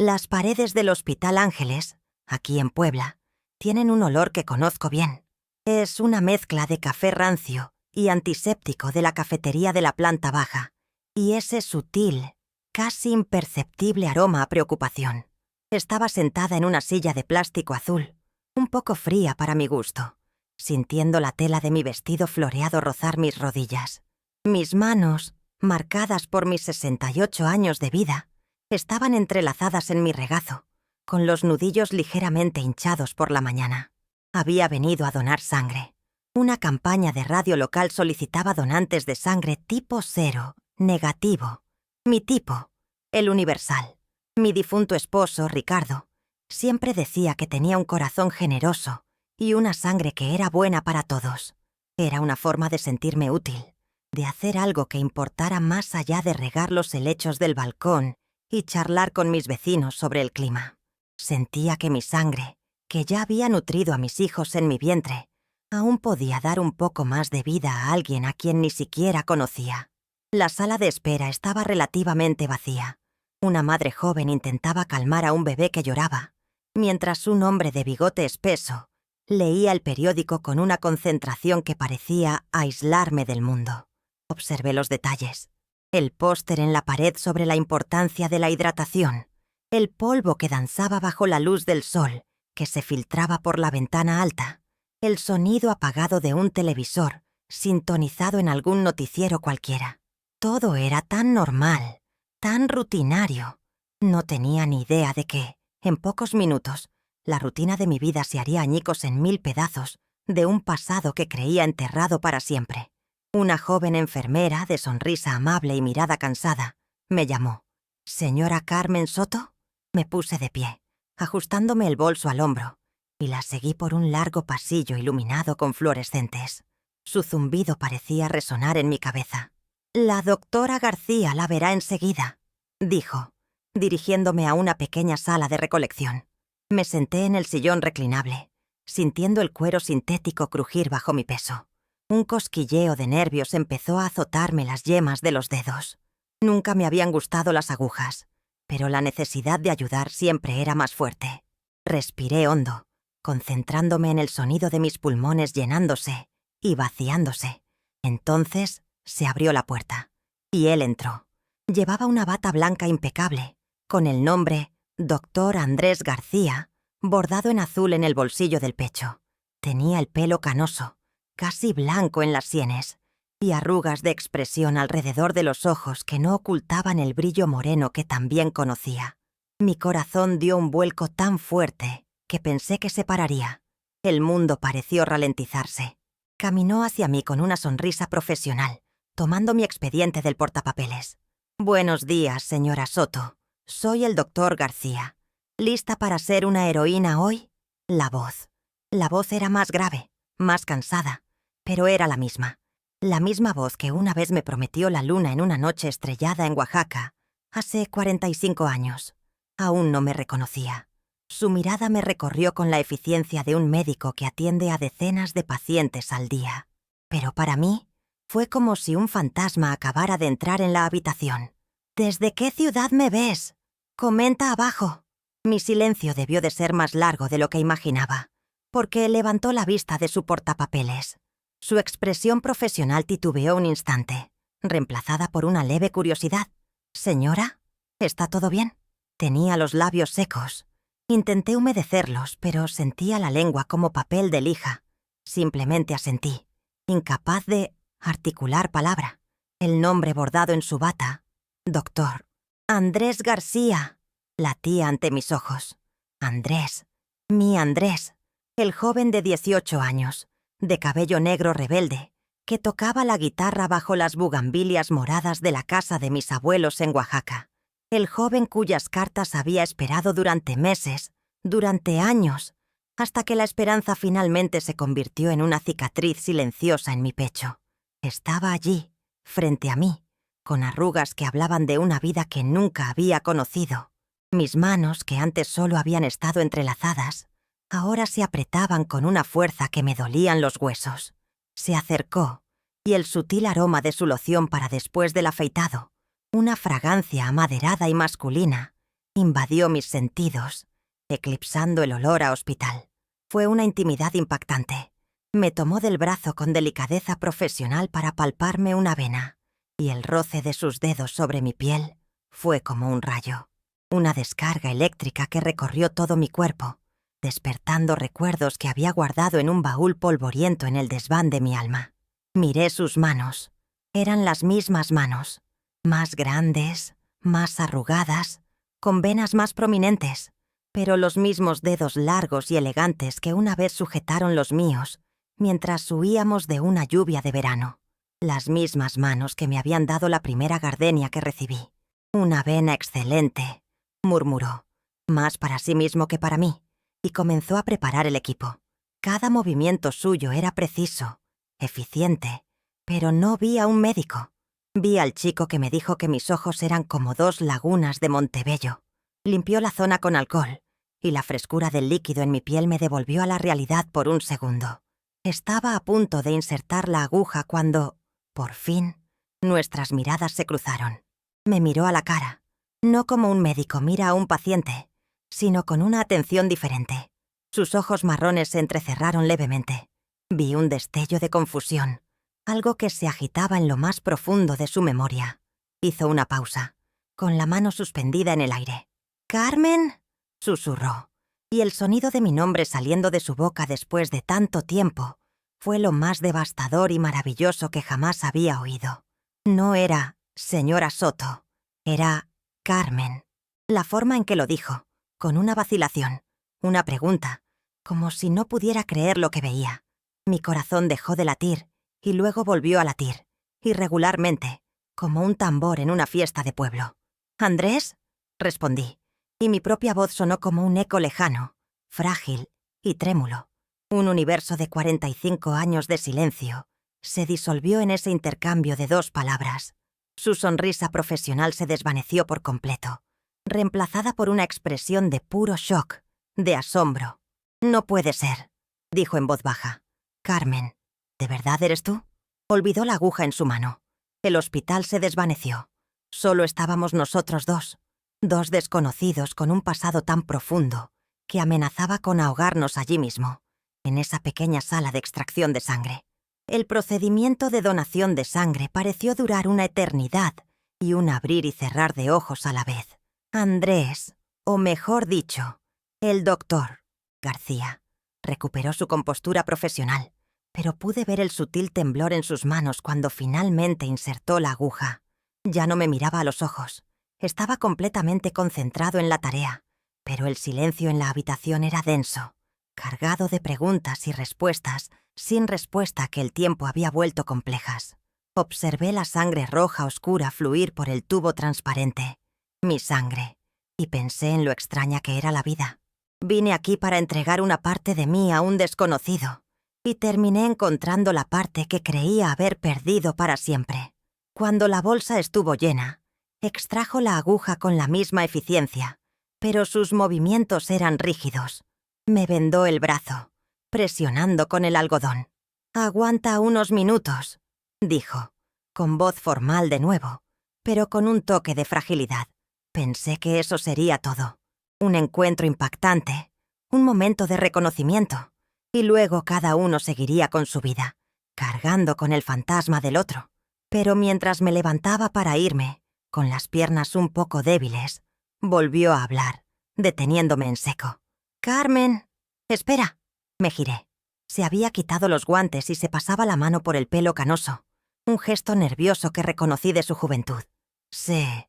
Las paredes del Hospital Ángeles, aquí en Puebla, tienen un olor que conozco bien. Es una mezcla de café rancio y antiséptico de la cafetería de la planta baja, y ese sutil, casi imperceptible aroma a preocupación. Estaba sentada en una silla de plástico azul, un poco fría para mi gusto, sintiendo la tela de mi vestido floreado rozar mis rodillas. Mis manos, marcadas por mis 68 años de vida, estaban entrelazadas en mi regazo, con los nudillos ligeramente hinchados por la mañana. Había venido a donar sangre. Una campaña de radio local solicitaba donantes de sangre tipo 0, negativo. Mi tipo, el universal. Mi difunto esposo, Ricardo, siempre decía que tenía un corazón generoso y una sangre que era buena para todos. Era una forma de sentirme útil, de hacer algo que importara más allá de regar los helechos del balcón y charlar con mis vecinos sobre el clima. Sentía que mi sangre, que ya había nutrido a mis hijos en mi vientre, aún podía dar un poco más de vida a alguien a quien ni siquiera conocía. La sala de espera estaba relativamente vacía. Una madre joven intentaba calmar a un bebé que lloraba, mientras un hombre de bigote espeso leía el periódico con una concentración que parecía aislarme del mundo. Observé los detalles. El póster en la pared sobre la importancia de la hidratación, el polvo que danzaba bajo la luz del sol que se filtraba por la ventana alta, el sonido apagado de un televisor sintonizado en algún noticiero cualquiera. Todo era tan normal, tan rutinario. No tenía ni idea de que, en pocos minutos, la rutina de mi vida se haría añicos en 1000 pedazos de un pasado que creía enterrado para siempre. Una joven enfermera, de sonrisa amable y mirada cansada, me llamó. «¿Señora Carmen Soto?» Me puse de pie, ajustándome el bolso al hombro, y la seguí por un largo pasillo iluminado con fluorescentes. Su zumbido parecía resonar en mi cabeza. «La doctora García la verá enseguida», dijo, dirigiéndome a una pequeña sala de recolección. Me senté en el sillón reclinable, sintiendo el cuero sintético crujir bajo mi peso. Un cosquilleo de nervios empezó a azotarme las yemas de los dedos. Nunca me habían gustado las agujas, pero la necesidad de ayudar siempre era más fuerte. Respiré hondo, concentrándome en el sonido de mis pulmones llenándose y vaciándose. Entonces se abrió la puerta, y él entró. Llevaba una bata blanca impecable, con el nombre Dr. Andrés García bordado en azul en el bolsillo del pecho. Tenía el pelo canoso, casi blanco en las sienes, y arrugas de expresión alrededor de los ojos que no ocultaban el brillo moreno que también conocía. Mi corazón dio un vuelco tan fuerte que pensé que se pararía. El mundo pareció ralentizarse. Caminó hacia mí con una sonrisa profesional, tomando mi expediente del portapapeles. «Buenos días, señora Soto. Soy el doctor García. ¿Lista para ser una heroína hoy?» La voz. La voz era más grave, más cansada, pero era la misma. La misma voz que una vez me prometió la luna en una noche estrellada en Oaxaca, hace 45 años. Aún no me reconocía. Su mirada me recorrió con la eficiencia de un médico que atiende a decenas de pacientes al día. Pero para mí, fue como si un fantasma acabara de entrar en la habitación. «¿Desde qué ciudad me ves? Comenta abajo». Mi silencio debió de ser más largo de lo que imaginaba, porque levantó la vista de su portapapeles. Su expresión profesional titubeó un instante, reemplazada por una leve curiosidad. «Señora, ¿está todo bien?» Tenía los labios secos. Intenté humedecerlos, pero sentía la lengua como papel de lija. Simplemente asentí, incapaz de articular palabra. El nombre bordado en su bata, Doctor Andrés García, latía ante mis ojos. Andrés, mi Andrés, el joven de 18 años, de cabello negro rebelde, que tocaba la guitarra bajo las bugambilias moradas de la casa de mis abuelos en Oaxaca. El joven cuyas cartas había esperado durante meses, durante años, hasta que la esperanza finalmente se convirtió en una cicatriz silenciosa en mi pecho. Estaba allí, frente a mí, con arrugas que hablaban de una vida que nunca había conocido. Mis manos, que antes solo habían estado entrelazadas, ahora se apretaban con una fuerza que me dolían los huesos. Se acercó, y el sutil aroma de su loción para después del afeitado, una fragancia amaderada y masculina, Invadió mis sentidos, eclipsando el olor a hospital. Fue una intimidad impactante. Me tomó del brazo con delicadeza profesional para palparme una vena, y el roce de sus dedos sobre mi piel fue como un rayo. Una descarga eléctrica que recorrió todo mi cuerpo, despertando recuerdos que había guardado en un baúl polvoriento en el desván de mi alma. Miré sus manos. Eran las mismas manos, más grandes, más arrugadas, con venas más prominentes, pero los mismos dedos largos y elegantes que una vez sujetaron los míos mientras huíamos de una lluvia de verano. Las mismas manos que me habían dado la primera gardenia que recibí. «Una vena excelente», murmuró, más para sí mismo que para mí, y comenzó a preparar el equipo. Cada movimiento suyo era preciso, eficiente, pero no vi a un médico. Vi al chico que me dijo que mis ojos eran como 2 lagunas de Montebello. Limpió la zona con alcohol, y la frescura del líquido en mi piel me devolvió a la realidad por un segundo. Estaba a punto de insertar la aguja cuando, por fin, nuestras miradas se cruzaron. Me miró a la cara, no como un médico mira a un paciente, sino con una atención diferente. Sus ojos marrones se entrecerraron levemente. Vi un destello de confusión, algo que se agitaba en lo más profundo de su memoria. Hizo una pausa, con la mano suspendida en el aire. «¡Carmen!», susurró, y el sonido de mi nombre saliendo de su boca después de tanto tiempo fue lo más devastador y maravilloso que jamás había oído. No era «señora Soto», era «Carmen». La forma en que lo dijo, con una vacilación, una pregunta, como si no pudiera creer lo que veía. Mi corazón dejó de latir y luego volvió a latir, irregularmente, como un tambor en una fiesta de pueblo. «¿Andrés?», respondí, y mi propia voz sonó como un eco lejano, frágil y trémulo. Un universo de 45 años de silencio se disolvió en ese intercambio de 2 palabras. Su sonrisa profesional se desvaneció por completo, reemplazada por una expresión de puro shock, de asombro. «No puede ser», dijo en voz baja. «Carmen, ¿de verdad eres tú?». Olvidó la aguja en su mano. El hospital se desvaneció. Solo estábamos nosotros dos desconocidos con un pasado tan profundo que amenazaba con ahogarnos allí mismo, en esa pequeña sala de extracción de sangre. El procedimiento de donación de sangre pareció durar una eternidad y un abrir y cerrar de ojos a la vez. Andrés, o mejor dicho, el doctor García, recuperó su compostura profesional, pero pude ver el sutil temblor en sus manos cuando finalmente insertó la aguja. Ya no me miraba a los ojos. Estaba completamente concentrado en la tarea, pero el silencio en la habitación era denso, cargado de preguntas y respuestas, sin respuesta que el tiempo había vuelto complejas. Observé la sangre roja oscura fluir por el tubo transparente, mi sangre, y pensé en lo extraña que era la vida. Vine aquí para entregar una parte de mí a un desconocido, y terminé encontrando la parte que creía haber perdido para siempre. Cuando la bolsa estuvo llena, extrajo la aguja con la misma eficiencia, pero sus movimientos eran rígidos. Me vendó el brazo, presionando con el algodón. «Aguanta unos minutos», dijo, con voz formal de nuevo, pero con un toque de fragilidad. Pensé que eso sería todo. Un encuentro impactante, un momento de reconocimiento, y luego cada uno seguiría con su vida, cargando con el fantasma del otro. Pero mientras me levantaba para irme, con las piernas un poco débiles, volvió a hablar, deteniéndome en seco. «Carmen, espera». Me giré. Se había quitado los guantes y se pasaba la mano por el pelo canoso, un gesto nervioso que reconocí de su juventud. Sé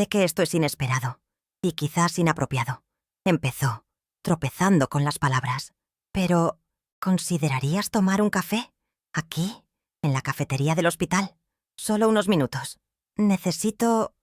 que esto es inesperado, y quizás inapropiado. Empezó, tropezando con las palabras. «Pero, ¿considerarías tomar un café? Aquí, en la cafetería del hospital. Solo unos minutos. Necesito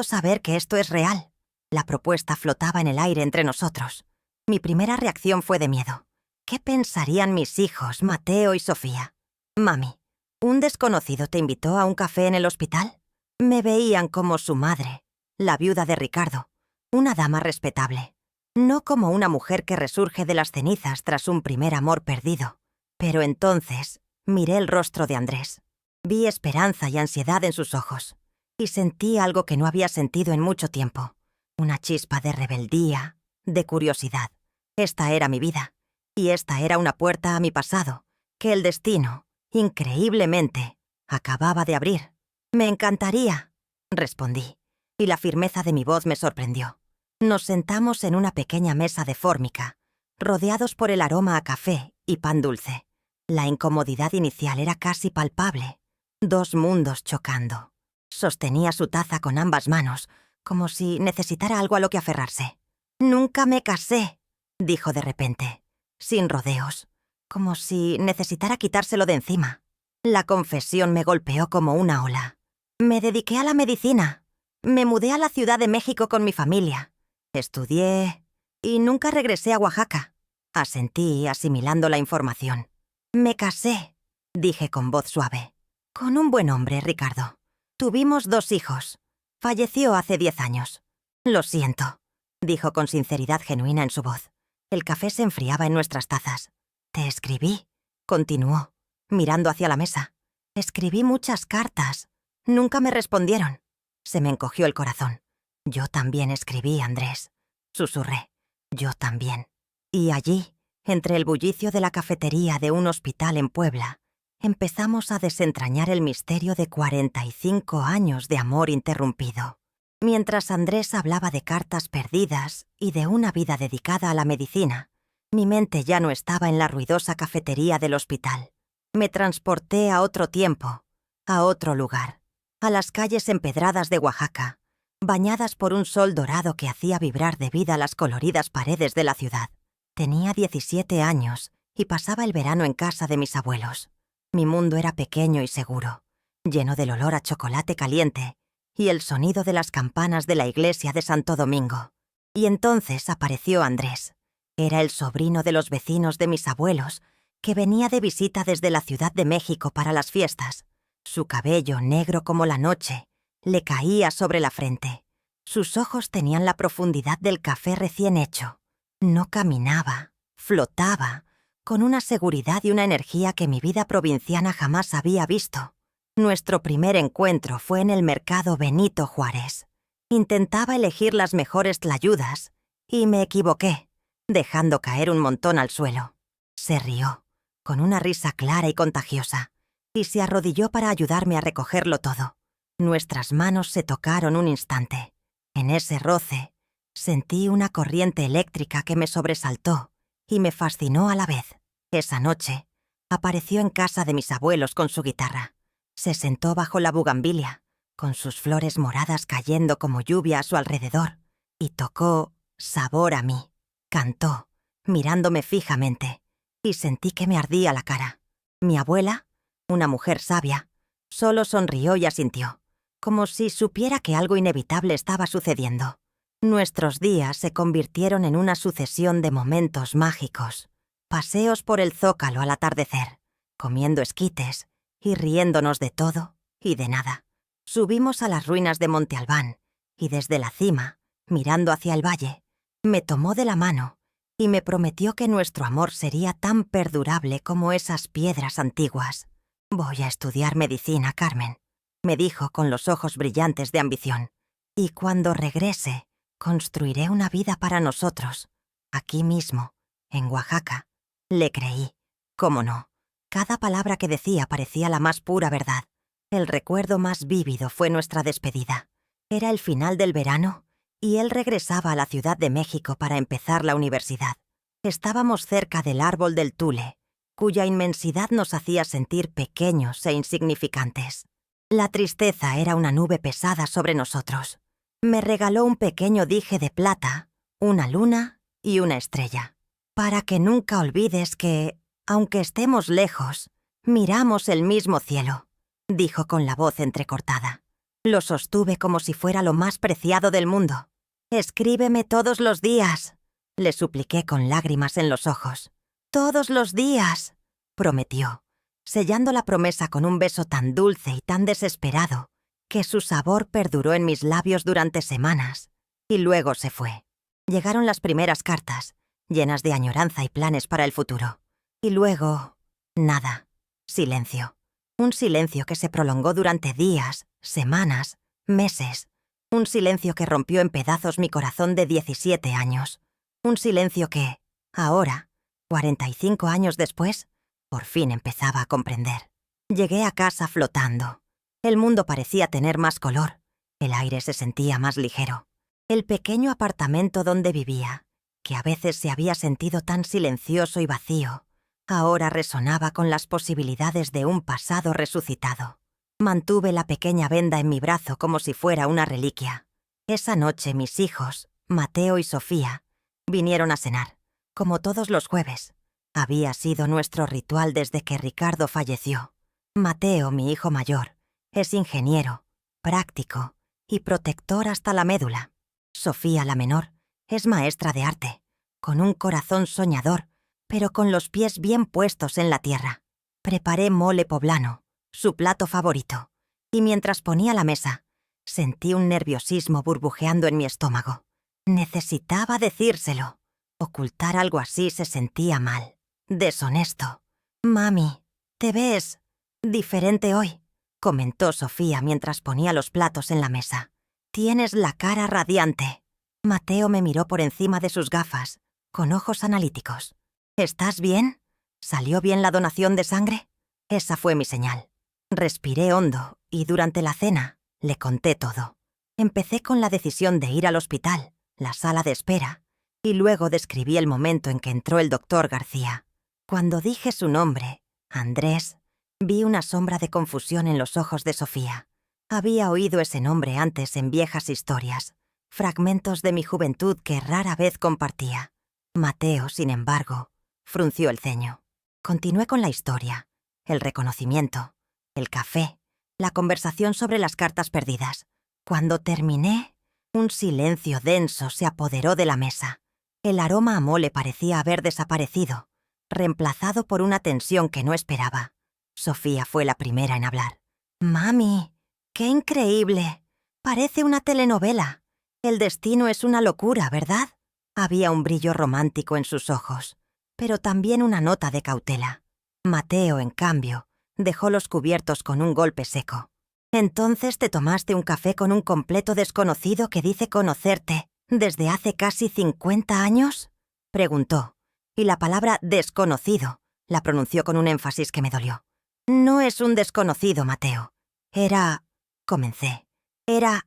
saber que esto es real». La propuesta flotaba en el aire entre nosotros. Mi primera reacción fue de miedo. ¿Qué pensarían mis hijos, Mateo y Sofía? «Mami, ¿un desconocido te invitó a un café en el hospital?» Me veían como su madre, la viuda de Ricardo, una dama respetable. No como una mujer que resurge de las cenizas tras un primer amor perdido. Pero entonces miré el rostro de Andrés. Vi esperanza y ansiedad en sus ojos, y sentí algo que no había sentido en mucho tiempo. Una chispa de rebeldía, de curiosidad. Esta era mi vida, y esta era una puerta a mi pasado, que el destino, increíblemente, acababa de abrir. «Me encantaría», respondí, y la firmeza de mi voz me sorprendió. Nos sentamos en una pequeña mesa de fórmica, rodeados por el aroma a café y pan dulce. La incomodidad inicial era casi palpable. Dos mundos chocando. Sostenía su taza con ambas manos, como si necesitara algo a lo que aferrarse. «Nunca me casé», dijo de repente, sin rodeos, como si necesitara quitárselo de encima. La confesión me golpeó como una ola. Me dediqué a la medicina. Me mudé a la Ciudad de México con mi familia. Estudié y nunca regresé a Oaxaca. Asentí, asimilando la información. «Me casé», dije con voz suave. «Con un buen hombre, Ricardo. Tuvimos 2 hijos. Falleció hace 10 años. Lo siento», dijo con sinceridad genuina en su voz. El café se enfriaba en nuestras tazas. «Te escribí», continuó, mirando hacia la mesa. «Escribí muchas cartas. Nunca me respondieron». Se me encogió el corazón. «Yo también escribí, Andrés», susurré. «Yo también». Y allí, entre el bullicio de la cafetería de un hospital en Puebla, empezamos a desentrañar el misterio de 45 años de amor interrumpido. Mientras Andrés hablaba de cartas perdidas y de una vida dedicada a la medicina, mi mente ya no estaba en la ruidosa cafetería del hospital. Me transporté a otro tiempo, a otro lugar, a las calles empedradas de Oaxaca, bañadas por un sol dorado que hacía vibrar de vida las coloridas paredes de la ciudad. Tenía 17 años y pasaba el verano en casa de mis abuelos. Mi mundo era pequeño y seguro, lleno del olor a chocolate caliente y el sonido de las campanas de la iglesia de Santo Domingo. Y entonces apareció Andrés. Era el sobrino de los vecinos de mis abuelos, que venía de visita desde la Ciudad de México para las fiestas. Su cabello, negro como la noche, le caía sobre la frente. Sus ojos tenían la profundidad del café recién hecho. No caminaba, flotaba, con una seguridad y una energía que mi vida provinciana jamás había visto. Nuestro primer encuentro fue en el mercado Benito Juárez. Intentaba elegir las mejores tlayudas y me equivoqué, dejando caer un montón al suelo. Se rió, con una risa clara y contagiosa, y se arrodilló para ayudarme a recogerlo todo. Nuestras manos se tocaron un instante. En ese roce, sentí una corriente eléctrica que me sobresaltó y me fascinó a la vez. Esa noche, apareció en casa de mis abuelos con su guitarra. Se sentó bajo la bugambilia, con sus flores moradas cayendo como lluvia a su alrededor, y tocó Sabor a mí. Cantó, mirándome fijamente, y sentí que me ardía la cara. Mi abuela, una mujer sabia, solo sonrió y asintió, como si supiera que algo inevitable estaba sucediendo. Nuestros días se convirtieron en una sucesión de momentos mágicos. Paseos por el Zócalo al atardecer, comiendo esquites y riéndonos de todo y de nada. Subimos a las ruinas de Monte Albán y desde la cima, mirando hacia el valle, me tomó de la mano y me prometió que nuestro amor sería tan perdurable como esas piedras antiguas. «Voy a estudiar medicina, Carmen», me dijo con los ojos brillantes de ambición. «Y cuando regrese, construiré una vida para nosotros, aquí mismo, en Oaxaca». Le creí. ¿Cómo no? Cada palabra que decía parecía la más pura verdad. El recuerdo más vívido fue nuestra despedida. Era el final del verano y él regresaba a la Ciudad de México para empezar la universidad. Estábamos cerca del árbol del tule, cuya inmensidad nos hacía sentir pequeños e insignificantes. La tristeza era una nube pesada sobre nosotros. Me regaló un pequeño dije de plata, una luna y una estrella. «Para que nunca olvides que, aunque estemos lejos, miramos el mismo cielo», dijo con la voz entrecortada. Lo sostuve como si fuera lo más preciado del mundo. «Escríbeme todos los días», le supliqué con lágrimas en los ojos. «Todos los días», prometió, sellando la promesa con un beso tan dulce y tan desesperado que su sabor perduró en mis labios durante semanas, y luego se fue. Llegaron las primeras cartas, llenas de añoranza y planes para el futuro. Y luego, nada. Silencio. Un silencio que se prolongó durante días, semanas, meses. Un silencio que rompió en pedazos mi corazón de 17 años. Un silencio que, ahora, 45 años después, por fin empezaba a comprender. Llegué a casa flotando. El mundo parecía tener más color. El aire se sentía más ligero. El pequeño apartamento donde vivía, que a veces se había sentido tan silencioso y vacío, ahora resonaba con las posibilidades de un pasado resucitado. Mantuve la pequeña venda en mi brazo como si fuera una reliquia. Esa noche mis hijos, Mateo y Sofía, vinieron a cenar, como todos los jueves. Había sido nuestro ritual desde que Ricardo falleció. Mateo, mi hijo mayor, es ingeniero, práctico y protector hasta la médula. Sofía, la menor, es maestra de arte, con un corazón soñador, pero con los pies bien puestos en la tierra. Preparé mole poblano, su plato favorito, y mientras ponía la mesa, sentí un nerviosismo burbujeando en mi estómago. Necesitaba decírselo. Ocultar algo así se sentía mal, deshonesto. «Mami, te ves diferente hoy», comentó Sofía mientras ponía los platos en la mesa. «Tienes la cara radiante». Mateo me miró por encima de sus gafas, con ojos analíticos. «¿Estás bien? ¿Salió bien la donación de sangre?» Esa fue mi señal. Respiré hondo y durante la cena le conté todo. Empecé con la decisión de ir al hospital, la sala de espera, y luego describí el momento en que entró el doctor García. Cuando dije su nombre, Andrés, vi una sombra de confusión en los ojos de Sofía. Había oído ese nombre antes en viejas historias, fragmentos de mi juventud que rara vez compartía. Mateo, sin embargo, frunció el ceño. Continué con la historia, el reconocimiento, el café, la conversación sobre las cartas perdidas. Cuando terminé, un silencio denso se apoderó de la mesa. El aroma a mole parecía haber desaparecido, reemplazado por una tensión que no esperaba. Sofía fue la primera en hablar. «Mami, qué increíble. Parece una telenovela. El destino es una locura, ¿verdad?» Había un brillo romántico en sus ojos, pero también una nota de cautela. Mateo, en cambio, dejó los cubiertos con un golpe seco. «¿Entonces te tomaste un café con un completo desconocido que dice conocerte desde hace casi 50 años?» preguntó, y la palabra desconocido la pronunció con un énfasis que me dolió. «No es un desconocido, Mateo. Era...» comencé. Era...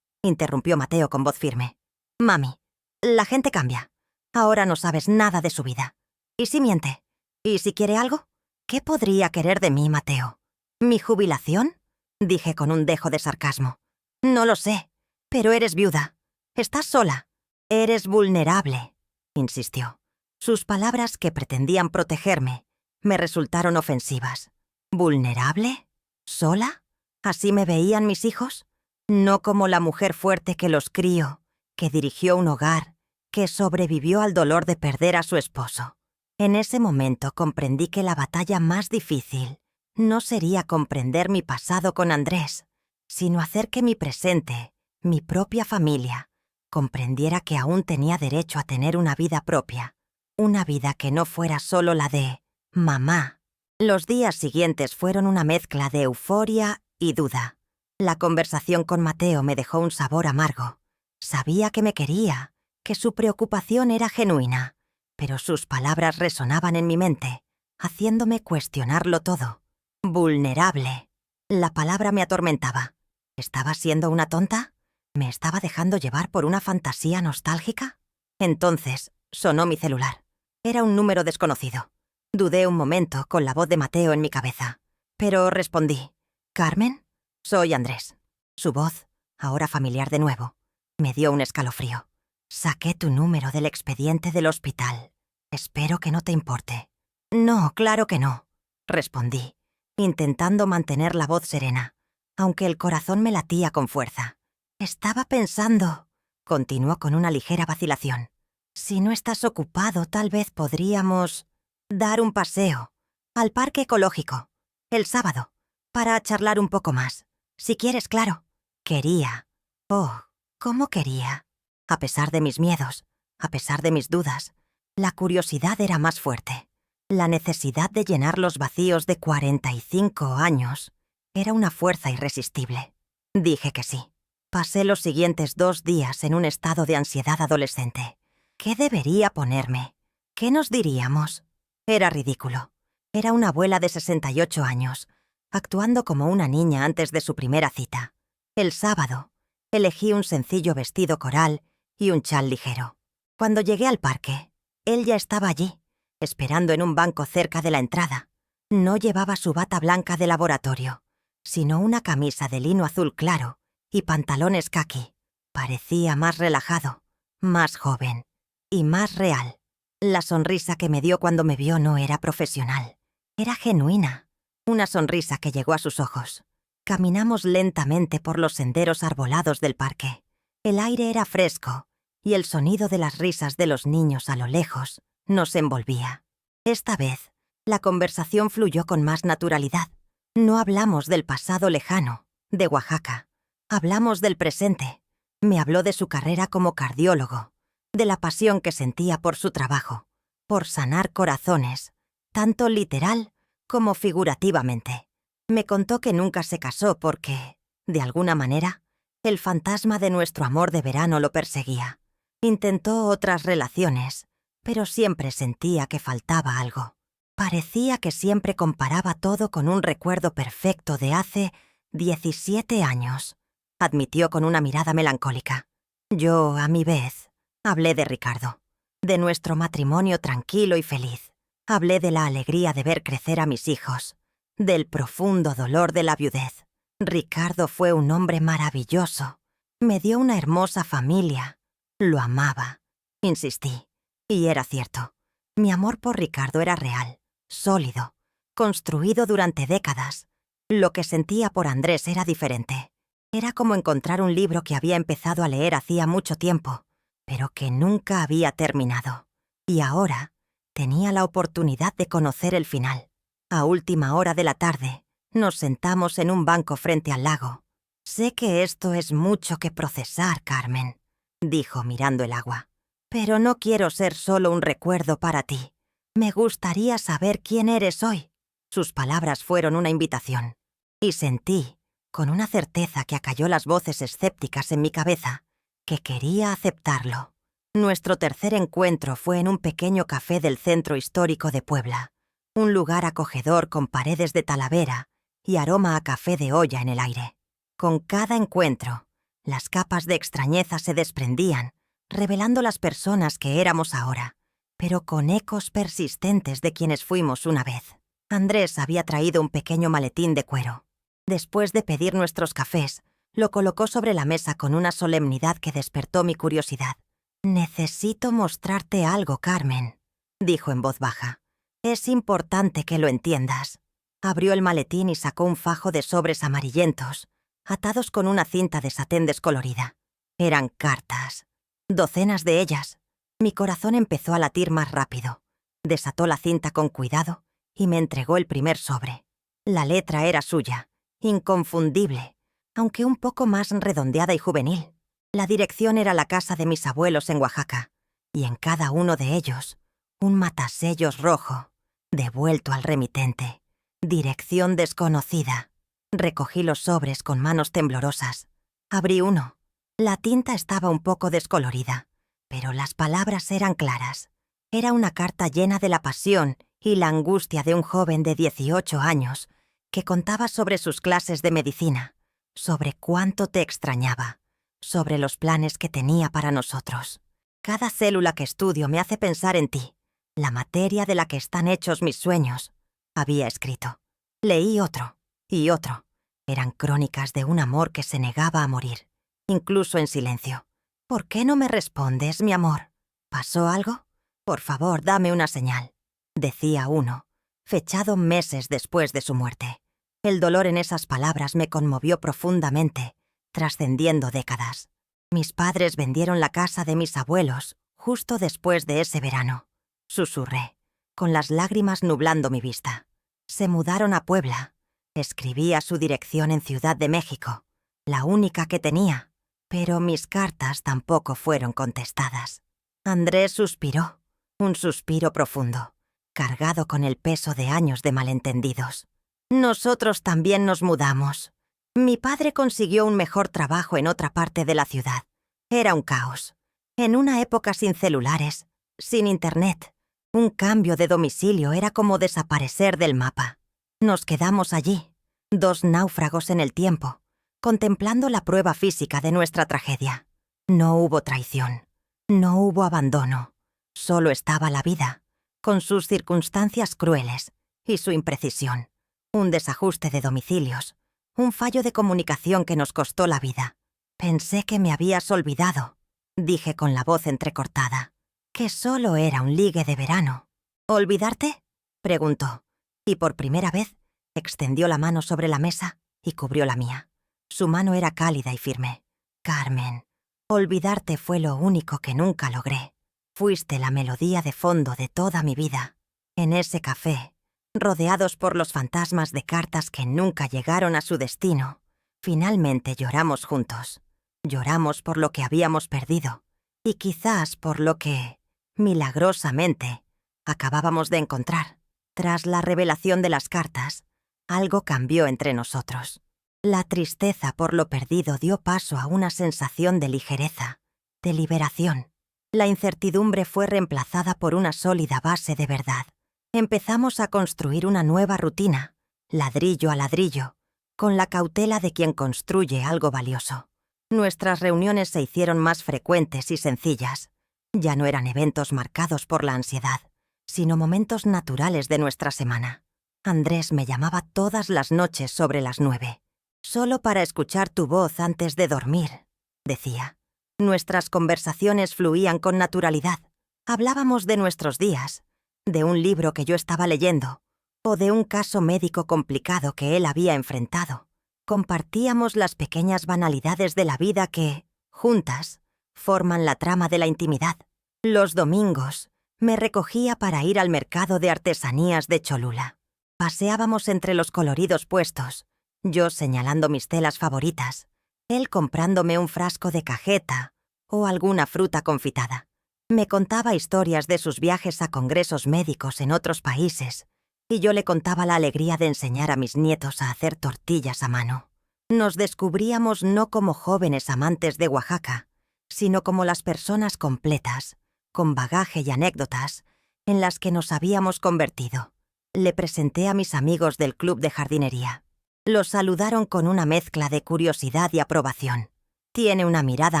interrumpió Mateo con voz firme. «Mami, la gente cambia. Ahora no sabes nada de su vida. ¿Y si miente? ¿Y si quiere algo? ¿Qué podría querer de mí, Mateo? ¿Mi jubilación?», dije con un dejo de sarcasmo. «No lo sé, pero eres viuda. Estás sola. Eres vulnerable», insistió. Sus palabras, que pretendían protegerme, me resultaron ofensivas. ¿Vulnerable? ¿Sola? ¿Así me veían mis hijos? No como la mujer fuerte que los crió, que dirigió un hogar, que sobrevivió al dolor de perder a su esposo. En ese momento comprendí que la batalla más difícil no sería comprender mi pasado con Andrés, sino hacer que mi presente, mi propia familia, comprendiera que aún tenía derecho a tener una vida propia, una vida que no fuera solo la de mamá. Los días siguientes fueron una mezcla de euforia y duda. La conversación con Mateo me dejó un sabor amargo. Sabía que me quería, que su preocupación era genuina, pero sus palabras resonaban en mi mente, haciéndome cuestionarlo todo. Vulnerable. La palabra me atormentaba. ¿Estaba siendo una tonta? ¿Me estaba dejando llevar por una fantasía nostálgica? Entonces sonó mi celular. Era un número desconocido. Dudé un momento con la voz de Mateo en mi cabeza, pero respondí. «¿Carmen? Soy Andrés». Su voz, ahora familiar de nuevo, me dio un escalofrío. «Saqué tu número del expediente del hospital. Espero que no te importe». «No, claro que no», respondí, intentando mantener la voz serena, aunque el corazón me latía con fuerza. «Estaba pensando», continuó con una ligera vacilación. «Si no estás ocupado, tal vez podríamos dar un paseo al parque ecológico el sábado para charlar un poco más. Si quieres, claro». Quería. Oh, cómo quería. A pesar de mis miedos, a pesar de mis dudas, la curiosidad era más fuerte. La necesidad de llenar los vacíos de 45 años era una fuerza irresistible. Dije que sí. Pasé los siguientes 2 días en un estado de ansiedad adolescente. ¿Qué debería ponerme? ¿Qué nos diríamos? Era ridículo. Era una abuela de 68 años, actuando como una niña antes de su primera cita. El sábado, elegí un sencillo vestido coral y un chal ligero. Cuando llegué al parque, él ya estaba allí, esperando en un banco cerca de la entrada. No llevaba su bata blanca de laboratorio, sino una camisa de lino azul claro y pantalones caqui. Parecía más relajado, más joven y más real. La sonrisa que me dio cuando me vio no era profesional. Era genuina, una sonrisa que llegó a sus ojos. Caminamos lentamente por los senderos arbolados del parque. El aire era fresco y el sonido de las risas de los niños a lo lejos nos envolvía. Esta vez, la conversación fluyó con más naturalidad. No hablamos del pasado lejano, de Oaxaca. Hablamos del presente. Me habló de su carrera como cardiólogo, de la pasión que sentía por su trabajo, por sanar corazones, tanto literal como figurativamente. Me contó que nunca se casó porque, de alguna manera, el fantasma de nuestro amor de verano lo perseguía. Intentó otras relaciones, pero siempre sentía que faltaba algo. Parecía que siempre comparaba todo con un recuerdo perfecto de hace 17 años, admitió con una mirada melancólica. Yo, a mi vez, hablé de Ricardo, de nuestro matrimonio tranquilo y feliz. Hablé de la alegría de ver crecer a mis hijos, del profundo dolor de la viudez. Ricardo fue un hombre maravilloso. Me dio una hermosa familia. Lo amaba. Insistí. Y era cierto. Mi amor por Ricardo era real, sólido, construido durante décadas. Lo que sentía por Andrés era diferente. Era como encontrar un libro que había empezado a leer hacía mucho tiempo, pero que nunca había terminado. Y ahora tenía la oportunidad de conocer el final. A última hora de la tarde, nos sentamos en un banco frente al lago. Sé que esto es mucho que procesar, Carmen, dijo mirando el agua. Pero no quiero ser solo un recuerdo para ti. Me gustaría saber quién eres hoy. Sus palabras fueron una invitación. Y sentí, con una certeza que acalló las voces escépticas en mi cabeza, que quería aceptarlo. Nuestro tercer encuentro fue en un pequeño café del centro histórico de Puebla, un lugar acogedor con paredes de talavera y aroma a café de olla en el aire. Con cada encuentro, las capas de extrañeza se desprendían, revelando las personas que éramos ahora, pero con ecos persistentes de quienes fuimos una vez. Andrés había traído un pequeño maletín de cuero. Después de pedir nuestros cafés, lo colocó sobre la mesa con una solemnidad que despertó mi curiosidad. «Necesito mostrarte algo, Carmen», dijo en voz baja. «Es importante que lo entiendas». Abrió el maletín y sacó un fajo de sobres amarillentos, atados con una cinta de satén descolorida. Eran cartas. Docenas de ellas. Mi corazón empezó a latir más rápido. Desató la cinta con cuidado y me entregó el primer sobre. La letra era suya, inconfundible, aunque un poco más redondeada y juvenil. La dirección era la casa de mis abuelos en Oaxaca, y en cada uno de ellos, un matasellos rojo, devuelto al remitente. Dirección desconocida. Recogí los sobres con manos temblorosas. Abrí uno. La tinta estaba un poco descolorida, pero las palabras eran claras. Era una carta llena de la pasión y la angustia de un joven de 18 años que contaba sobre sus clases de medicina, sobre cuánto te extrañaba, sobre los planes que tenía para nosotros. Cada célula que estudio me hace pensar en ti, la materia de la que están hechos mis sueños, había escrito. Leí otro y otro. Eran crónicas de un amor que se negaba a morir, incluso en silencio. ¿Por qué no me respondes, mi amor? ¿Pasó algo? Por favor, dame una señal, decía uno, fechado meses después de su muerte. El dolor en esas palabras me conmovió profundamente, trascendiendo décadas. Mis padres vendieron la casa de mis abuelos justo después de ese verano. Susurré, con las lágrimas nublando mi vista. Se mudaron a Puebla. Escribía su dirección en Ciudad de México, la única que tenía, pero mis cartas tampoco fueron contestadas. Andrés suspiró, un suspiro profundo, cargado con el peso de años de malentendidos. Nosotros también nos mudamos. Mi padre consiguió un mejor trabajo en otra parte de la ciudad. Era un caos. En una época sin celulares, sin internet, un cambio de domicilio era como desaparecer del mapa. Nos quedamos allí, 2 náufragos en el tiempo, contemplando la prueba física de nuestra tragedia. No hubo traición, no hubo abandono, solo estaba la vida, con sus circunstancias crueles y su imprecisión. Un desajuste de domicilios, un fallo de comunicación que nos costó la vida. Pensé que me habías olvidado, dije con la voz entrecortada, que solo era un ligue de verano. ¿Olvidarte?, preguntó, y por primera vez extendió la mano sobre la mesa y cubrió la mía. Su mano era cálida y firme. Carmen, olvidarte fue lo único que nunca logré. Fuiste la melodía de fondo de toda mi vida. En ese café, rodeados por los fantasmas de cartas que nunca llegaron a su destino, finalmente lloramos juntos. Lloramos por lo que habíamos perdido y quizás por lo que, milagrosamente, acabábamos de encontrar. Tras la revelación de las cartas, algo cambió entre nosotros. La tristeza por lo perdido dio paso a una sensación de ligereza, de liberación. La incertidumbre fue reemplazada por una sólida base de verdad. Empezamos a construir una nueva rutina, ladrillo a ladrillo, con la cautela de quien construye algo valioso. Nuestras reuniones se hicieron más frecuentes y sencillas. Ya no eran eventos marcados por la ansiedad, sino momentos naturales de nuestra semana. Andrés me llamaba todas las noches sobre las 9. Solo para escuchar tu voz antes de dormir, decía. Nuestras conversaciones fluían con naturalidad. Hablábamos de nuestros días, de un libro que yo estaba leyendo, o de un caso médico complicado que él había enfrentado. Compartíamos las pequeñas banalidades de la vida que, juntas, forman la trama de la intimidad. Los domingos, me recogía para ir al mercado de artesanías de Cholula. Paseábamos entre los coloridos puestos, yo señalando mis telas favoritas, él comprándome un frasco de cajeta o alguna fruta confitada. Me contaba historias de sus viajes a congresos médicos en otros países, y yo le contaba la alegría de enseñar a mis nietos a hacer tortillas a mano. Nos descubríamos no como jóvenes amantes de Oaxaca, sino como las personas completas, con bagaje y anécdotas, en las que nos habíamos convertido. Le presenté a mis amigos del club de jardinería. Los saludaron con una mezcla de curiosidad y aprobación. «Tiene una mirada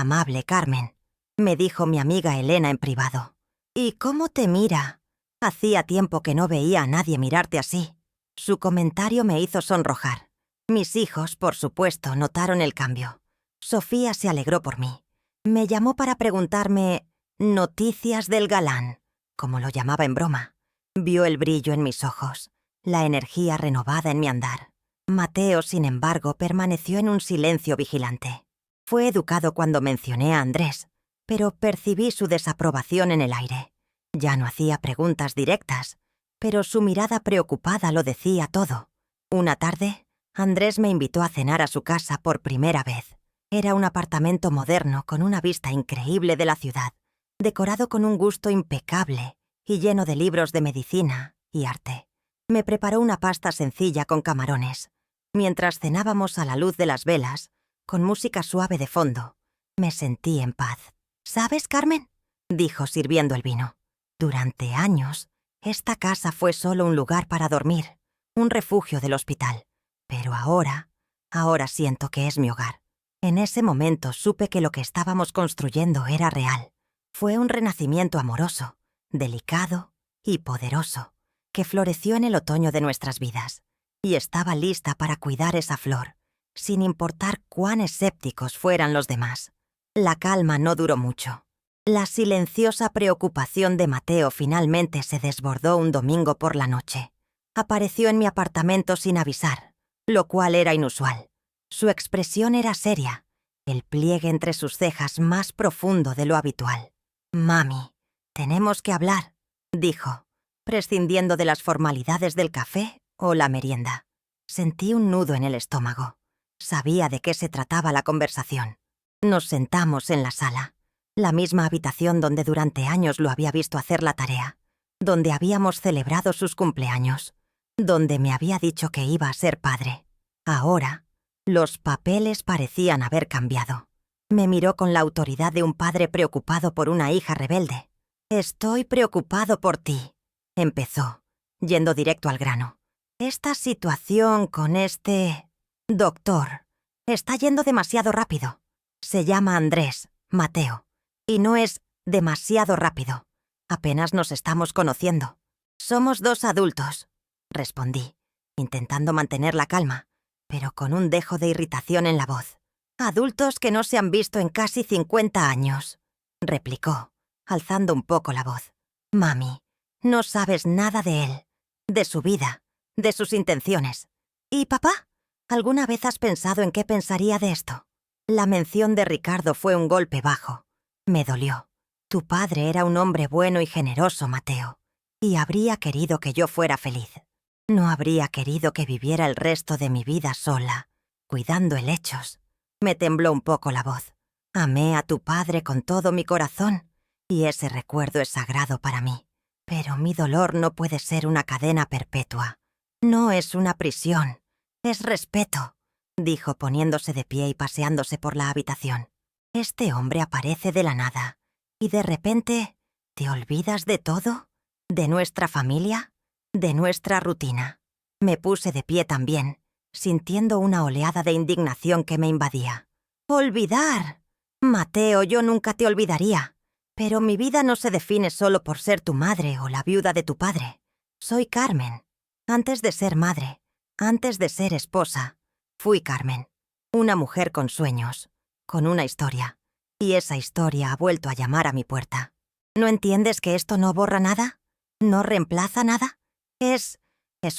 amable, Carmen», me dijo mi amiga Elena en privado. «¿Y cómo te mira? Hacía tiempo que no veía a nadie mirarte así». Su comentario me hizo sonrojar. Mis hijos, por supuesto, notaron el cambio. Sofía se alegró por mí. Me llamó para preguntarme «noticias del galán», como lo llamaba en broma. Vio el brillo en mis ojos, la energía renovada en mi andar. Mateo, sin embargo, permaneció en un silencio vigilante. Fue educado cuando mencioné a Andrés, pero percibí su desaprobación en el aire. Ya no hacía preguntas directas, pero su mirada preocupada lo decía todo. Una tarde, Andrés me invitó a cenar a su casa por primera vez. Era un apartamento moderno con una vista increíble de la ciudad, decorado con un gusto impecable y lleno de libros de medicina y arte. Me preparó una pasta sencilla con camarones. Mientras cenábamos a la luz de las velas, con música suave de fondo, me sentí en paz. «¿Sabes, Carmen?», dijo sirviendo el vino. «Durante años, esta casa fue solo un lugar para dormir, un refugio del hospital. Pero ahora siento que es mi hogar». En ese momento supe que lo que estábamos construyendo era real. Fue un renacimiento amoroso, delicado y poderoso, que floreció en el otoño de nuestras vidas. Y estaba lista para cuidar esa flor, sin importar cuán escépticos fueran los demás. La calma no duró mucho. La silenciosa preocupación de Mateo finalmente se desbordó un domingo por la noche. Apareció en mi apartamento sin avisar, lo cual era inusual. Su expresión era seria, el pliegue entre sus cejas más profundo de lo habitual. «Mami, tenemos que hablar», dijo, prescindiendo de las formalidades del café o la merienda. Sentí un nudo en el estómago. Sabía de qué se trataba la conversación. Nos sentamos en la sala, la misma habitación donde durante años lo había visto hacer la tarea, donde habíamos celebrado sus cumpleaños, donde me había dicho que iba a ser padre. Ahora, Los papeles parecían haber cambiado. Me miró con la autoridad de un padre preocupado por una hija rebelde. «Estoy preocupado por ti», empezó, yendo directo al grano. «Esta situación con este doctor está yendo demasiado rápido. Se llama Andrés, Mateo, y no es demasiado rápido. Apenas nos estamos conociendo. Somos 2 adultos», respondí, intentando mantener la calma, pero con un dejo de irritación en la voz. «Adultos que no se han visto en casi 50 años», replicó, alzando un poco la voz. «Mami, no sabes nada de él, de su vida, de sus intenciones. ¿Y papá? ¿Alguna vez has pensado en qué pensaría de esto?» La mención de Ricardo fue un golpe bajo. Me dolió. Tu padre era un hombre bueno y generoso, Mateo, y habría querido que yo fuera feliz. No habría querido que viviera el resto de mi vida sola, cuidando helechos. Me tembló un poco la voz. Amé a tu padre con todo mi corazón, y ese recuerdo es sagrado para mí. Pero mi dolor no puede ser una cadena perpetua. No es una prisión, es respeto, dijo poniéndose de pie y paseándose por la habitación. Este hombre aparece de la nada, y de repente, ¿te olvidas de todo? ¿De nuestra familia? ¿De nuestra rutina? Me puse de pie también, sintiendo una oleada de indignación que me invadía. «¡Olvidar! Mateo, yo nunca te olvidaría. Pero mi vida no se define solo por ser tu madre o la viuda de tu padre. Soy Carmen. Antes de ser madre, antes de ser esposa, fui Carmen. Una mujer con sueños, con una historia. Y esa historia ha vuelto a llamar a mi puerta. ¿No entiendes que esto no borra nada? ¿No reemplaza nada? Es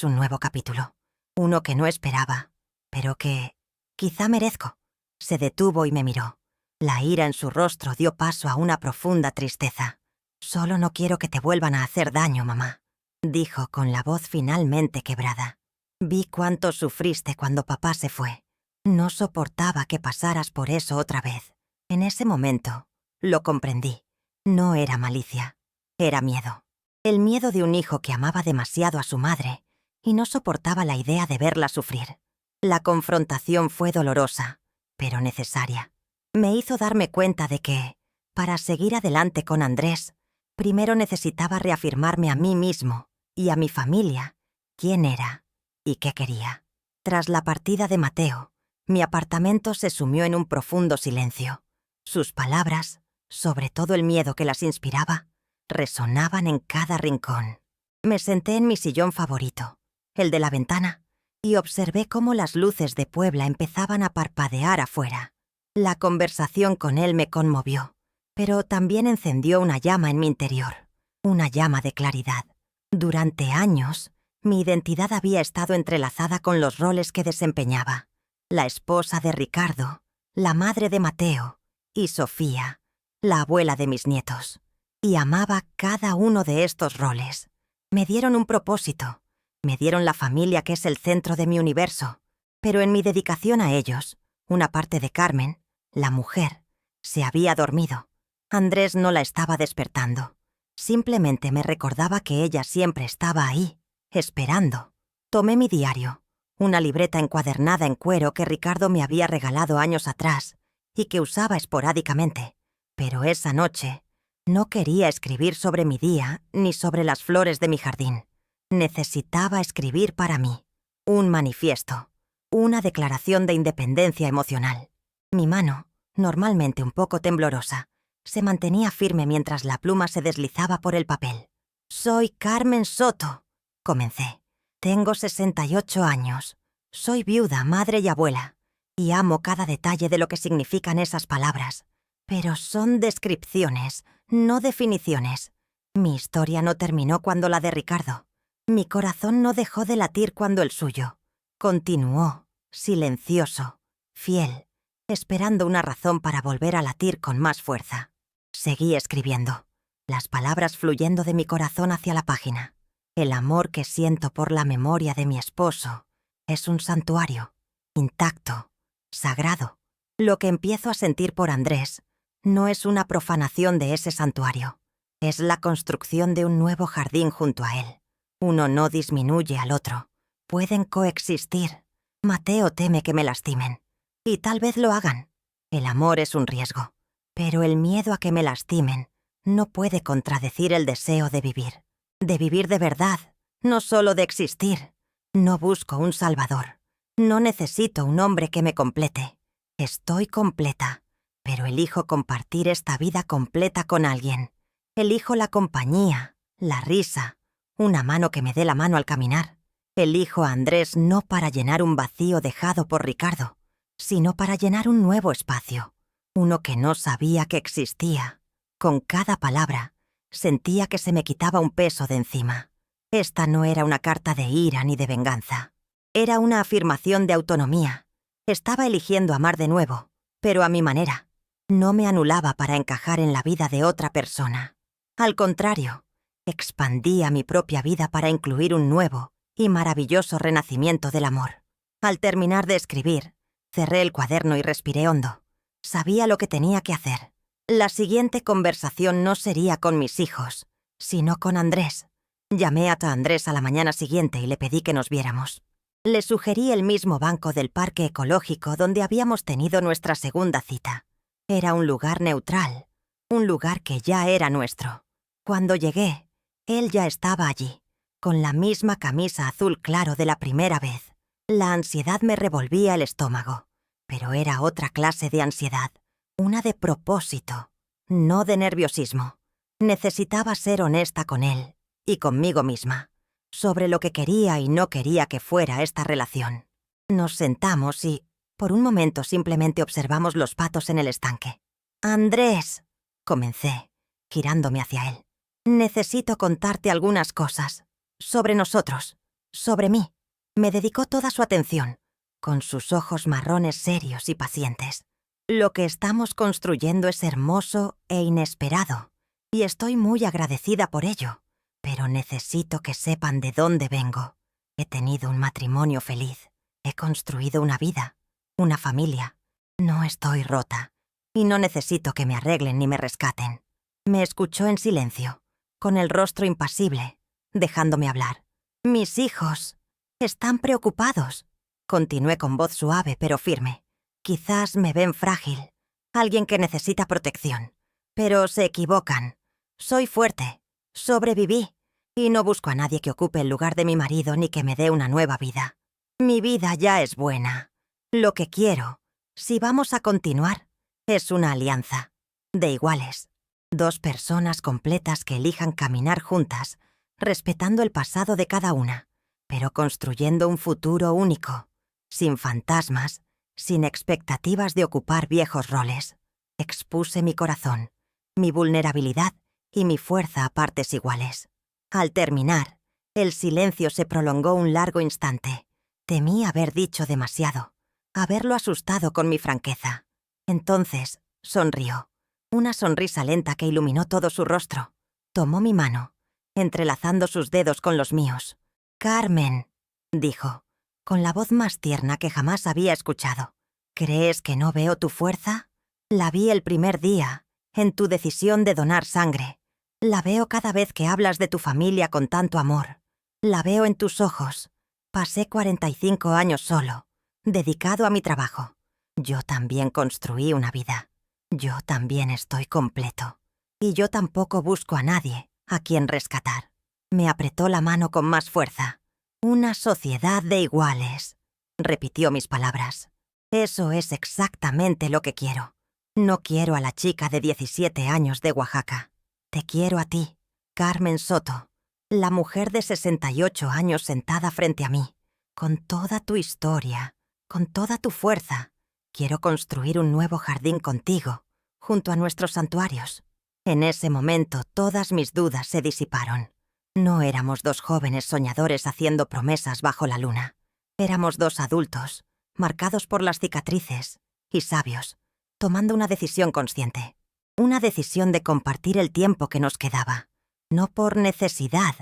un nuevo capítulo. Uno que no esperaba, pero que quizá merezco». Se detuvo y me miró. La ira en su rostro dio paso a una profunda tristeza. «Solo no quiero que te vuelvan a hacer daño, mamá», dijo con la voz finalmente quebrada. «Vi cuánto sufriste cuando papá se fue. No soportaba que pasaras por eso otra vez. En ese momento, lo comprendí. No era malicia, era miedo. El miedo de un hijo que amaba demasiado a su madre y no soportaba la idea de verla sufrir. La confrontación fue dolorosa, pero necesaria. Me hizo darme cuenta de que, para seguir adelante con Andrés, primero necesitaba reafirmarme a mí mismo y a mi familia quién era y qué quería. Tras la partida de Mateo, mi apartamento se sumió en un profundo silencio. Sus palabras, sobre todo el miedo que las inspiraba, resonaban en cada rincón. Me senté en mi sillón favorito, el de la ventana, y observé cómo las luces de Puebla empezaban a parpadear afuera. La conversación con él me conmovió, pero también encendió una llama en mi interior, una llama de claridad. Durante años, mi identidad había estado entrelazada con los roles que desempeñaba. La esposa de Ricardo, la madre de Mateo, y Sofía, la abuela de mis nietos. Y amaba cada uno de estos roles. Me dieron un propósito, me dieron la familia que es el centro de mi universo, pero en mi dedicación a ellos, una parte de Carmen, la mujer, se había dormido. Andrés no la estaba despertando. Simplemente me recordaba que ella siempre estaba ahí, esperando. Tomé mi diario, una libreta encuadernada en cuero que Ricardo me había regalado años atrás y que usaba esporádicamente. Pero esa noche no quería escribir sobre mi día ni sobre las flores de mi jardín. Necesitaba escribir para mí. Un manifiesto, una declaración de independencia emocional. Mi mano, normalmente un poco temblorosa, se mantenía firme mientras la pluma se deslizaba por el papel. «Soy Carmen Soto», comencé. «Tengo 68 años. Soy viuda, madre y abuela. Y amo cada detalle de lo que significan esas palabras. Pero son descripciones, no definiciones. Mi historia no terminó cuando la de Ricardo. Mi corazón no dejó de latir cuando el suyo. Continuó, silencioso, fiel, esperando una razón para volver a latir con más fuerza. Seguí escribiendo, las palabras fluyendo de mi corazón hacia la página. El amor que siento por la memoria de mi esposo es un santuario, intacto, sagrado. Lo que empiezo a sentir por Andrés no es una profanación de ese santuario. Es la construcción de un nuevo jardín junto a él. Uno no disminuye al otro. Pueden coexistir. Mateo teme que me lastimen. Y tal vez lo hagan. El amor es un riesgo. Pero el miedo a que me lastimen no puede contradecir el deseo de vivir. De vivir de verdad, no solo de existir. No busco un salvador. No necesito un hombre que me complete. Estoy completa, pero elijo compartir esta vida completa con alguien. Elijo la compañía, la risa, una mano que me dé la mano al caminar. Elijo a Andrés no para llenar un vacío dejado por Ricardo, sino para llenar un nuevo espacio, uno que no sabía que existía. Con cada palabra, sentía que se me quitaba un peso de encima. Esta no era una carta de ira ni de venganza. Era una afirmación de autonomía. Estaba eligiendo amar de nuevo, pero a mi manera. No me anulaba para encajar en la vida de otra persona. Al contrario, expandía mi propia vida para incluir un nuevo y maravilloso renacimiento del amor. Al terminar de escribir, cerré el cuaderno y respiré hondo. Sabía lo que tenía que hacer. La siguiente conversación no sería con mis hijos, sino con Andrés. Llamé a Andrés a la mañana siguiente y le pedí que nos viéramos. Le sugerí el mismo banco del parque ecológico donde habíamos tenido nuestra segunda cita. Era un lugar neutral, un lugar que ya era nuestro. Cuando llegué, él ya estaba allí, con la misma camisa azul claro de la primera vez. La ansiedad me revolvía el estómago, pero era otra clase de ansiedad, una de propósito, no de nerviosismo. Necesitaba ser honesta con él y conmigo misma, sobre lo que quería y no quería que fuera esta relación. Nos sentamos y, por un momento, simplemente observamos los patos en el estanque. «Andrés», comencé, girándome hacia él, «necesito contarte algunas cosas. Sobre nosotros. Sobre mí». Me dedicó toda su atención, con sus ojos marrones serios y pacientes. Lo que estamos construyendo es hermoso e inesperado, y estoy muy agradecida por ello. Pero necesito que sepan de dónde vengo. He tenido un matrimonio feliz. He construido una vida, una familia. No estoy rota, y no necesito que me arreglen ni me rescaten. Me escuchó en silencio, con el rostro impasible, dejándome hablar. «Mis hijos están preocupados», continué con voz suave pero firme. «Quizás me ven frágil, alguien que necesita protección. Pero se equivocan. Soy fuerte. Sobreviví. Y no busco a nadie que ocupe el lugar de mi marido ni que me dé una nueva vida. Mi vida ya es buena. Lo que quiero, si vamos a continuar, es una alianza. De iguales. Dos personas completas que elijan caminar juntas, respetando el pasado de cada una, pero construyendo un futuro único, sin fantasmas, sin expectativas de ocupar viejos roles. Expuse mi corazón, mi vulnerabilidad y mi fuerza a partes iguales. Al terminar, el silencio se prolongó un largo instante. Temí haber dicho demasiado, haberlo asustado con mi franqueza. Entonces, sonrió, una sonrisa lenta que iluminó todo su rostro. Tomó mi mano, entrelazando sus dedos con los míos. «Carmen», dijo, con la voz más tierna que jamás había escuchado. «¿Crees que no veo tu fuerza? La vi el primer día, en tu decisión de donar sangre. La veo cada vez que hablas de tu familia con tanto amor. La veo en tus ojos. Pasé 45 años solo, dedicado a mi trabajo. Yo también construí una vida. Yo también estoy completo. Y yo tampoco busco a nadie a quien rescatar». Me apretó la mano con más fuerza. «Una sociedad de iguales», repitió mis palabras. «Eso es exactamente lo que quiero. No quiero a la chica de 17 años de Oaxaca. Te quiero a ti, Carmen Soto, la mujer de 68 años sentada frente a mí, con toda tu historia, con toda tu fuerza. Quiero construir un nuevo jardín contigo, junto a nuestros santuarios». En ese momento todas mis dudas se disiparon. No éramos dos jóvenes soñadores haciendo promesas bajo la luna. Éramos dos adultos, marcados por las cicatrices, y sabios, tomando una decisión consciente. Una decisión de compartir el tiempo que nos quedaba, no por necesidad,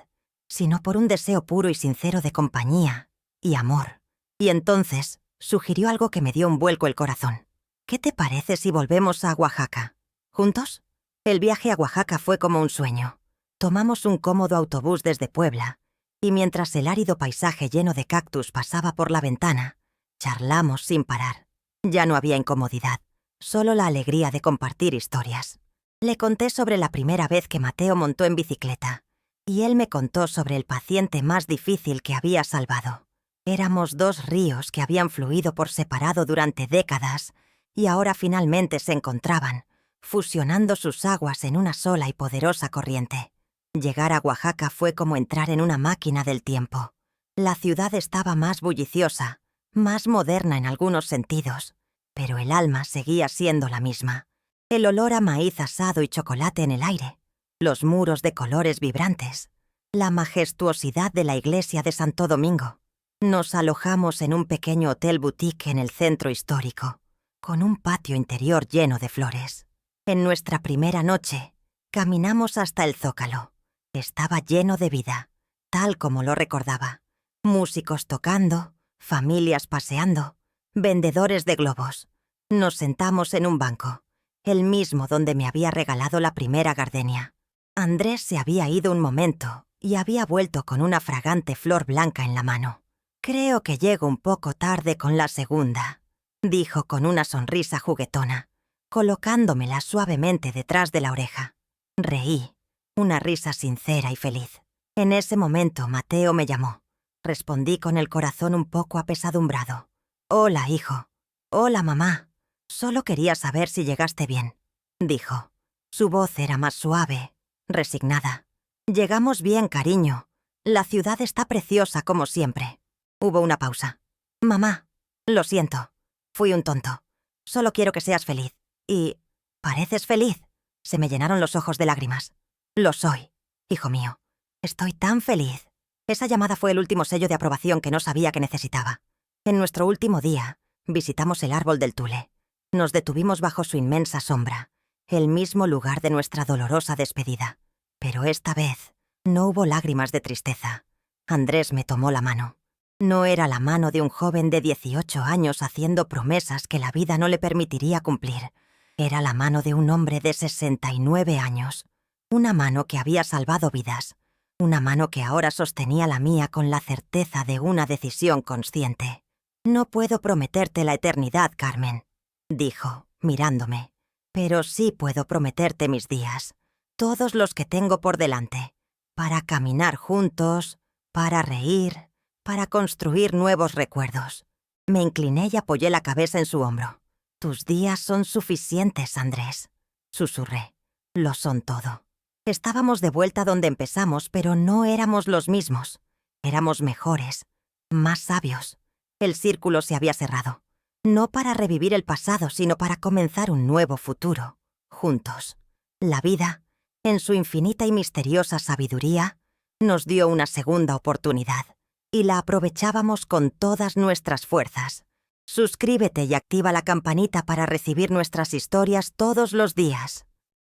sino por un deseo puro y sincero de compañía y amor. Y entonces sugirió algo que me dio un vuelco el corazón. «¿Qué te parece si volvemos a Oaxaca? ¿Juntos?» El viaje a Oaxaca fue como un sueño. Tomamos un cómodo autobús desde Puebla, y mientras el árido paisaje lleno de cactus pasaba por la ventana, Charlamos sin parar. Ya no había incomodidad, solo la alegría de compartir historias. Le conté sobre la primera vez que Mateo montó en bicicleta, y él me contó sobre el paciente más difícil que había salvado. Éramos dos ríos que habían fluido por separado durante décadas y ahora finalmente se encontraban, fusionando sus aguas en una sola y poderosa corriente. Llegar a Oaxaca fue como entrar en una máquina del tiempo. La ciudad estaba más bulliciosa, más moderna en algunos sentidos, pero el alma seguía siendo la misma. El olor a maíz asado y chocolate en el aire, los muros de colores vibrantes, la majestuosidad de la iglesia de Santo Domingo. Nos alojamos en un pequeño hotel boutique en el centro histórico, con un patio interior lleno de flores. En nuestra primera noche, caminamos hasta el Zócalo. Estaba lleno de vida, tal como lo recordaba. Músicos tocando, familias paseando, vendedores de globos. Nos sentamos en un banco, el mismo donde me había regalado la primera gardenia. Andrés se había ido un momento y había vuelto con una fragante flor blanca en la mano. «Creo que llego un poco tarde con la segunda», dijo con una sonrisa juguetona, colocándomela suavemente detrás de la oreja. Reí, una risa sincera y feliz. En ese momento Mateo me llamó. Respondí con el corazón un poco apesadumbrado. «Hola, hijo». «Hola, mamá. Solo quería saber si llegaste bien», dijo. Su voz era más suave, resignada. «Llegamos bien, cariño. La ciudad está preciosa como siempre». Hubo una pausa. «Mamá, lo siento. Fui un tonto. Solo quiero que seas feliz. Y... ¿pareces feliz?» Se me llenaron los ojos de lágrimas. «Lo soy, hijo mío. Estoy tan feliz». Esa llamada fue el último sello de aprobación que no sabía que necesitaba. En nuestro último día, visitamos el árbol del Tule. Nos detuvimos bajo su inmensa sombra, el mismo lugar de nuestra dolorosa despedida. Pero esta vez, no hubo lágrimas de tristeza. Andrés me tomó la mano. No era la mano de un joven de 18 años haciendo promesas que la vida no le permitiría cumplir. Era la mano de un hombre de 69 años. Una mano que había salvado vidas. Una mano que ahora sostenía la mía con la certeza de una decisión consciente. «No puedo prometerte la eternidad, Carmen», dijo, mirándome. «Pero sí puedo prometerte mis días, todos los que tengo por delante, para caminar juntos, para reír, para construir nuevos recuerdos». Me incliné y apoyé la cabeza en su hombro. «Tus días son suficientes, Andrés», susurré. «Lo son todo». Estábamos de vuelta donde empezamos, pero no éramos los mismos. Éramos mejores, más sabios. El círculo se había cerrado. No para revivir el pasado, sino para comenzar un nuevo futuro, juntos. La vida, en su infinita y misteriosa sabiduría, nos dio una segunda oportunidad, y la aprovechábamos con todas nuestras fuerzas. Suscríbete y activa la campanita para recibir nuestras historias todos los días.